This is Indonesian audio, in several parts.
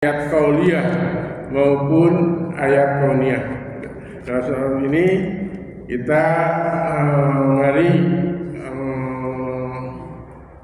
ayat qauliyah maupun ayat kauniyah. Dalam surah ini kita mari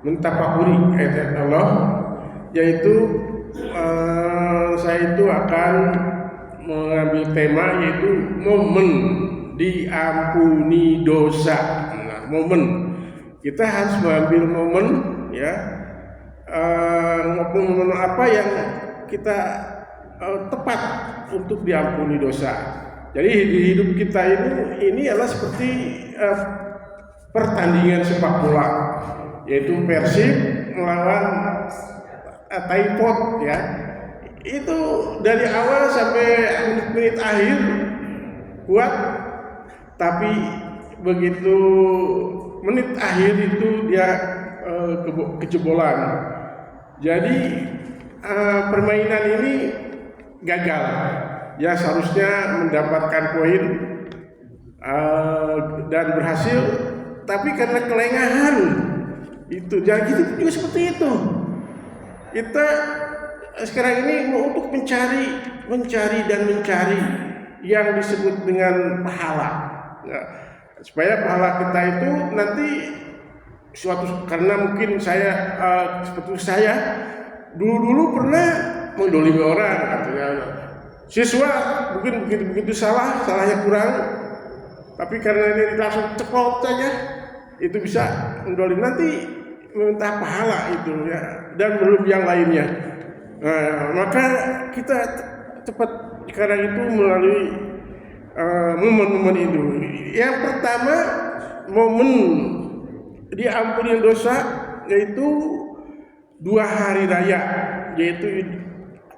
mentafakuri ayat Allah, yaitu saya itu akan mengambil tema yaitu momen diampuni dosa. Nah, momen kita harus mengambil momen, ya, momen apa yang kita tepat untuk diampuni dosa. Jadi di hidup kita ini adalah seperti pertandingan sepak bola, yaitu Persib melawan Taipot, ya. Itu dari awal sampai menit-menit akhir kuat, tapi begitu menit akhir itu dia kejebolan. Jadi permainan ini gagal. Ya, seharusnya mendapatkan poin dan berhasil, tapi karena kelengahan itu. Jadi itu juga seperti itu. Kita sekarang ini mau untuk mencari yang disebut dengan pahala, ya, supaya pahala kita itu nanti karena mungkin saya seperti saya dulu pernah mendolimi orang, katanya siswa mungkin begitu salahnya kurang, tapi karena ini langsung ceplok saja itu bisa mendolim, nanti meminta pahala itu, ya, dan belum yang lainnya. Nah, maka kita cepat sekarang itu melalui momen-momen itu. Yang pertama, momen diampuni dosa yaitu 2 hari raya, yaitu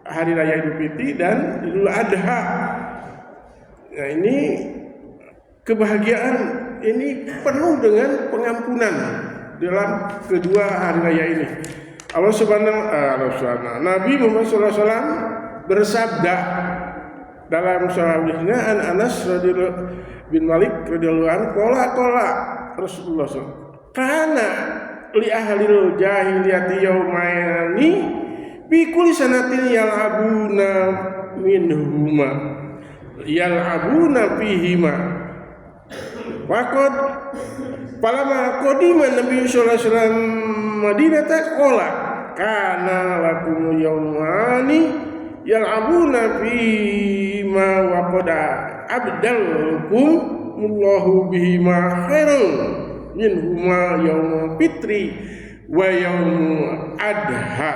hari raya Idul Fitri dan Idul Adha. Nah, ini kebahagiaan ini penuh dengan pengampunan dalam kedua hari raya ini. Allah Subhanahu Nabi Muhammad SAW bersabda dalam surah Al-Baqarah, Anas bin Malik radhiyallahu anhu, qala Rasulullah SAW, kana li ahlil jahiliyati yaumaini bi kulli sanatin yal'abuna fihima waqad palama qadima Nabi sallallahu alaihi wasallam Madinah taqala kana lakum yaumani yal'abuna fihima waqad abdalkum Allahu bihima khairan minhuma yaumul fitri wa yaumul adha.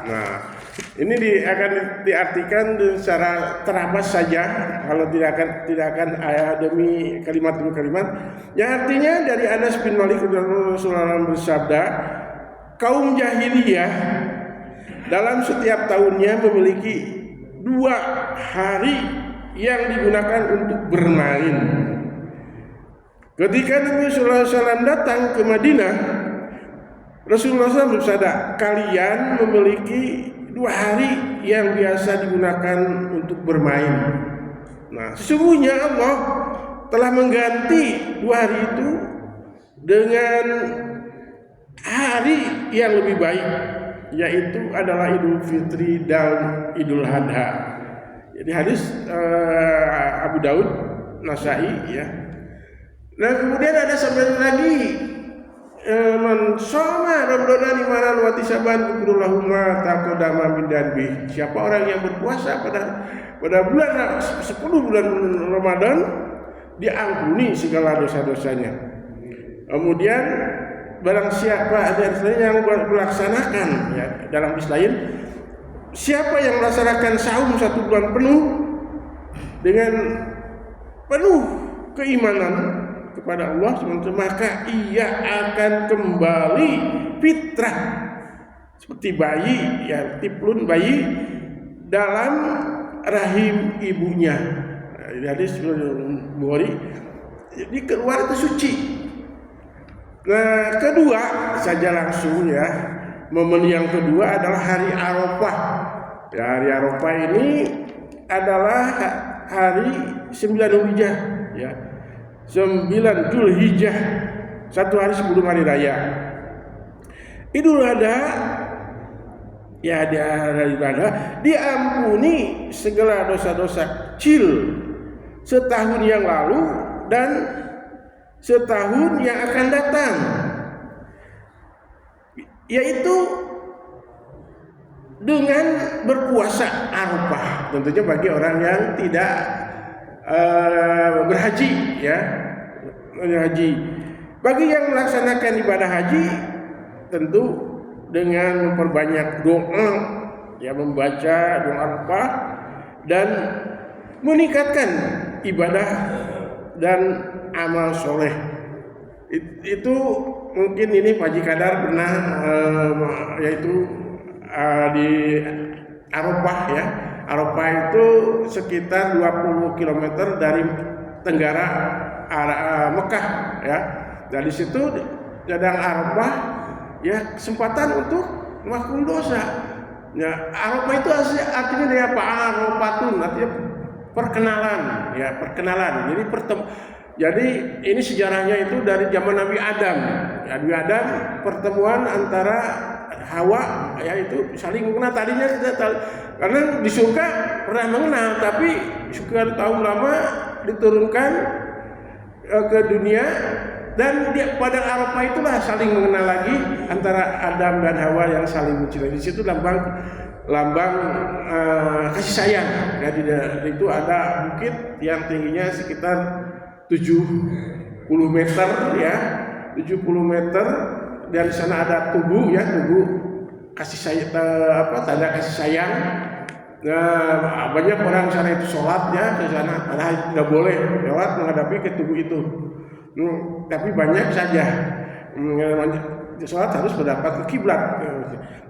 Nah, ini akan diartikan secara terabas saja, kalau tidak akan demi kalimat demi kalimat. Yang artinya dari Anas bin Malik Rasulullah bersabda, kaum jahiliyah dalam setiap tahunnya memiliki 2 hari yang digunakan untuk bermain. Ketika Nabi SAW datang ke Madinah, Rasulullah SAW bersabda, kalian memiliki 2 hari yang biasa digunakan untuk bermain. Nah, sesungguhnya Allah telah mengganti 2 hari itu dengan hari yang lebih baik, yaitu adalah Idul Fitri dan Idul Adha. Jadi hadis Abu Daud, Nasai, ya. Nah, kemudian ada sabda lagi, man shoma ramadhana imanan wa tisaban gufirallahu ma taqaddama min dhanbi. Siapa orang yang berpuasa pada bulan 10 bulan Ramadan, diampuni segala dosa-dosanya. Kemudian barang siapa ada yang melaksanakan, ya, dalam hadis lain, siapa yang melaksanakan saum 1 bulan penuh dengan penuh keimanan kepada Allah, maka ia akan kembali fitrah seperti bayi, ya, tiplun bayi dalam rahim ibunya. Di hadis Bukhari, jadi keluar itu suci. Nah, kedua saja langsung, ya, momen yang kedua adalah hari Arafah. Ya, hari Arafah ini adalah hari 9 Dzulhijjah, ya. 9 Dzulhijjah, 1 hari sebelum hari raya. Idul Adha ya daripada diampuni segala dosa-dosa kecil setahun yang lalu dan setahun yang akan datang, yaitu dengan berpuasa Arafah. Tentunya bagi orang yang tidak berhaji, ya, berhaji. Bagi yang melaksanakan ibadah haji, tentu dengan memperbanyak doa, ya, membaca doa Arafah dan meningkatkan ibadah dan amal soleh. Itu mungkin ini Pak Haji Kadar pernah yaitu di Arafah, ya. Arafah itu sekitar 20 km dari tenggara Mekah, ya. Dari situ Padang Arafah, ya, kesempatan untuk mengampuni dosa. Ya, Arafah itu artinya dari apa? Arafatun, artinya perkenalan, ya, perkenalan. Jadi ini sejarahnya itu dari zaman Nabi Adam. Nabi Adam, pertemuan antara Hawa, ya, itu saling mengenal. Tadinya karena di surga pernah mengenal, tapi sekian tahun lama diturunkan ke dunia, dan pada Arafah itulah saling mengenal lagi antara Adam dan Hawa yang saling mencintai. Di situ lambang kasih sayang. Jadi itu ada bukit yang tingginya sekitar 70 meter, ya, 70 meter. Dan di sana ada tugu, ya, tugu kasih sayang, tanda kasih sayang. Nah, banyak orang sana itu sholat, ya, ke sana, padahal tidak boleh lewat menghadapi ke tugu itu. Tapi banyak saja sholat harus mendapat ke kiblat.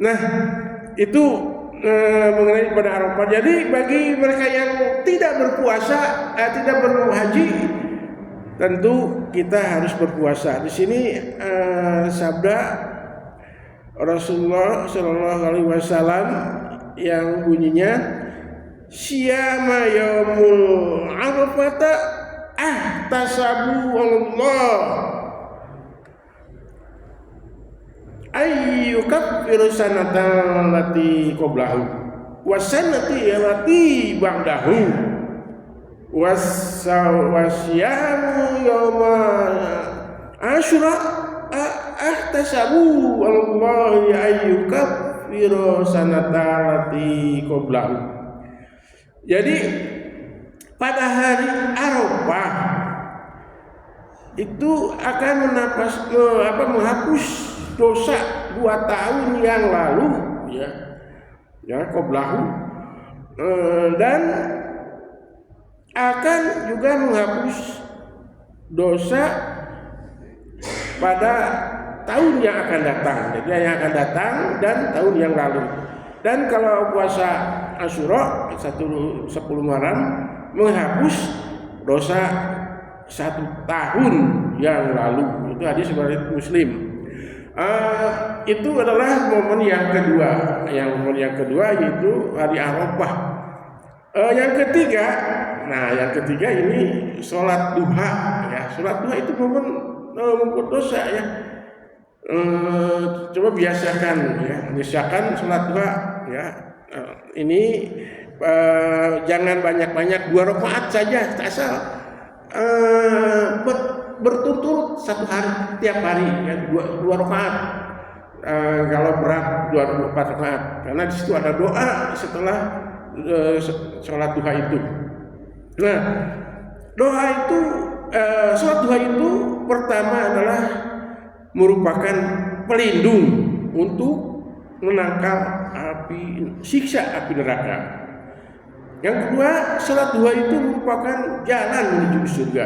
Nah, itu mengenai pada Arafah. Jadi bagi mereka yang tidak berpuasa, tidak berhaji, tentu kita harus berpuasa. Di sini sabda Rasulullah Shallallahu Alaihi Wasallam yang bunyinya, "Syama yaumul Arafata ahtasabu Allah ayyukaffiru sanatan lati qablahu wa sanati lati ba'dahu wasyamu yawma Asyura ahtasabu Allah ayyukaffiru sanatan lati qablahu." Jadi pada hari Arafah itu akan menghapus dosa 2 tahun yang lalu, ya, qablahu, dan akan juga menghapus dosa pada tahun yang akan datang. Jadi yang akan datang dan tahun yang lalu. Dan kalau puasa Asyura 10 Muharram menghapus dosa 1 tahun yang lalu. Itu hadis riwayat Muslim. Itu adalah momen yang kedua. Momen yang kedua yaitu hari Arafah. Yang ketiga ini sholat duha, ya. Sholat duha itu momen membuat dosa, ya. Coba biasakan, ya, sholat duha, ya. Ini jangan banyak-banyak, 2 rakaat saja, asal berturut-turut 1 hari, tiap hari, ya, 2 rakaat. Kalau berat 4 rakaat, karena di situ ada doa setelah sholat duha itu. Nah, sholat duha itu pertama adalah merupakan pelindung untuk menangkal siksa api neraka. Yang kedua, sholat duha itu merupakan jalan menuju surga.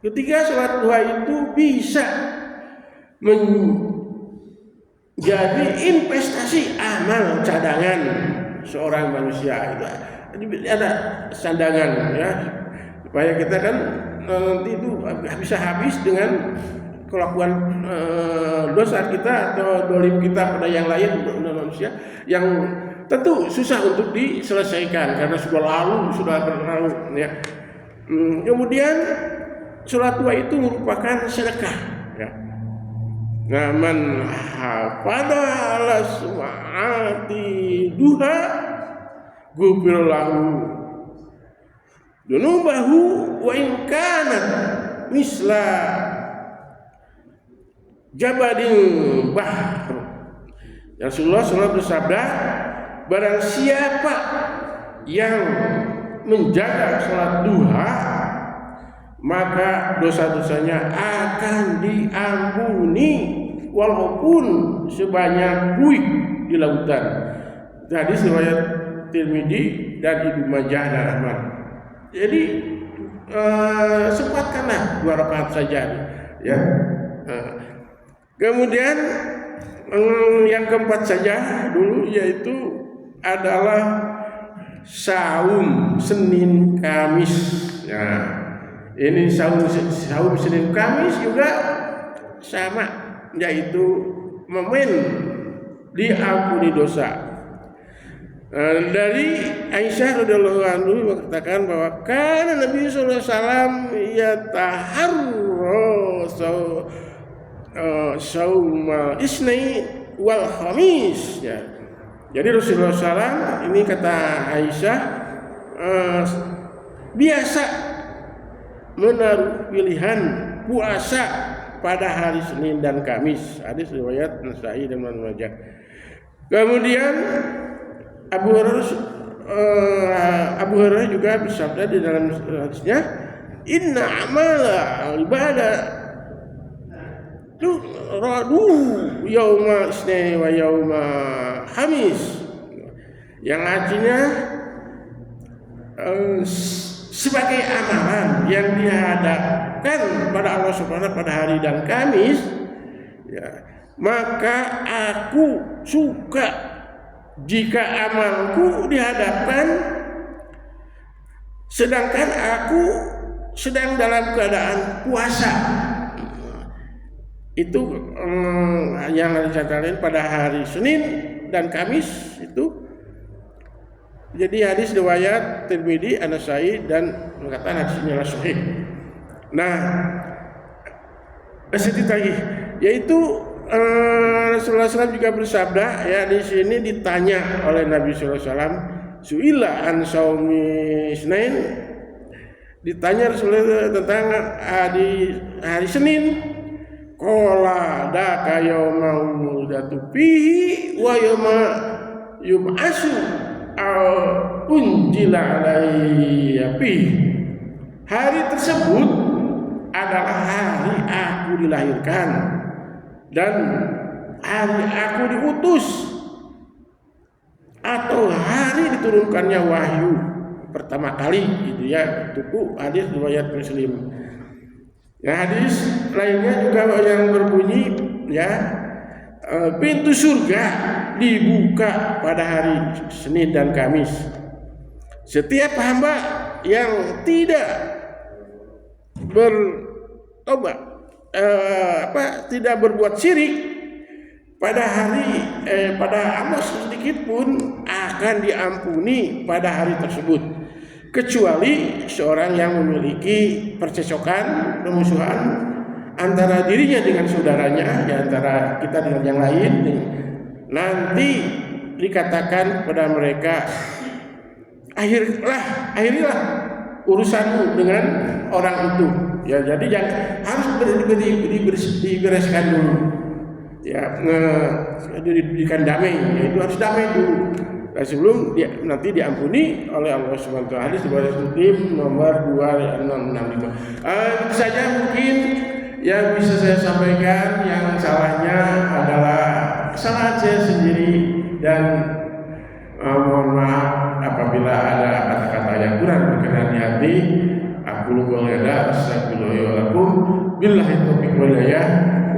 Ketiga, sholat duha itu bisa menjadi investasi amal cadangan seorang manusia. Itu ada cadangan, ya, supaya kita kan nanti itu bisa habis dengan kelakuan dosa kita atau dolim kita pada yang lain, manusia yang tentu susah untuk diselesaikan karena sudah berlalu, ya. Kemudian sholat duha itu merupakan sedekah, ya. man hafadha ala su'ati duha ghufir lahu dunubahu wa in kanat misla jabadin bahr. Rasulullah SAW bersabda, barang siapa yang menjaga sholat duha, maka dosa-dosanya akan diampuni walaupun sebanyak buih di lautan. Hadis riwayat Tirmidzi dan Ibnu Majah dan Ahmad. Jadi sempatkanlah 2 rakaat saja, ya. Kemudian yang keempat saja dulu, yaitu adalah saum Senin Kamis. Nah, ini saum Senin Kamis juga sama, yaitu momen diampuni dosa. Dari Aisyah radhiyallahu anha mengatakan bahwa kana Nabi sallallahu alaihi wasallam yataharra saumal isnai wal khamis, ya. Jadi Rasulullah SAW ini, kata Aisyah, biasa menaruh pilihan puasa pada hari Senin dan Kamis. Hadis riwayat Nasa'i dan Ibnu Majah. Kemudian Abu Hurairah juga bersabda di dalam hadisnya, inna amala ibadah tu radu yauma isnai wa yauma khamis, yang artinya sebagai amalan yang dihadapkan pada Allah Subhanahu pada hari dan Kamis, ya, maka aku suka jika amalku dihadapkan sedangkan aku sedang dalam keadaan puasa. Itu yang dicatatkan pada hari Senin dan Kamis itu. Jadi hadis riwayat Tirmidzi, An-Nasa'i dan mengatakan hadisnya sahih. Nah, sedikit lagi, yaitu Rasulullah SAW juga bersabda, ya, di sini ditanya oleh Nabi SAW, su'ila an saumi Isnain, ditanya Rasulullah tentang hari Senin. Qala daka yauma wulidatu fihi wa yauma yub'asu au unjila alayya fihi. Hari tersebut adalah hari aku dilahirkan dan hari aku diutus, atau hari diturunkannya wahyu pertama kali, gitu ya. Itu hadis riwayat Muslim. Nah, hadis lainnya juga yang berbunyi, ya, pintu surga dibuka pada hari Senin dan Kamis. Setiap hamba yang tidak bertobat, tidak berbuat syirik pada amal sedikit pun akan diampuni pada hari tersebut, kecuali seorang yang memiliki percecokan, permusuhan antara dirinya dengan saudaranya, ya, antara kita dengan yang lain. Nanti dikatakan kepada mereka, akhirilah urusanmu dengan orang itu, ya. Jadi yang harus dibereskan dulu, ya, diberikan damai, yaitu harus damai dulu. Sebelum nanti diampuni oleh Allah Subhanahu wa taala. Hadis riwayat Muslim nomor 2665. Itu saja mungkin yang bisa saya sampaikan. Yang salahnya adalah kesalahan saya sendiri, dan mohon maaf apabila ada kata-kata yang kurang berkenan di hati. Aku lupa leda, astagfirullahaladzim. Billahi taufiq wal hidayah.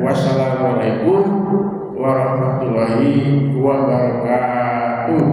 Wassalamualaikum warahmatullahi wabarakatuh.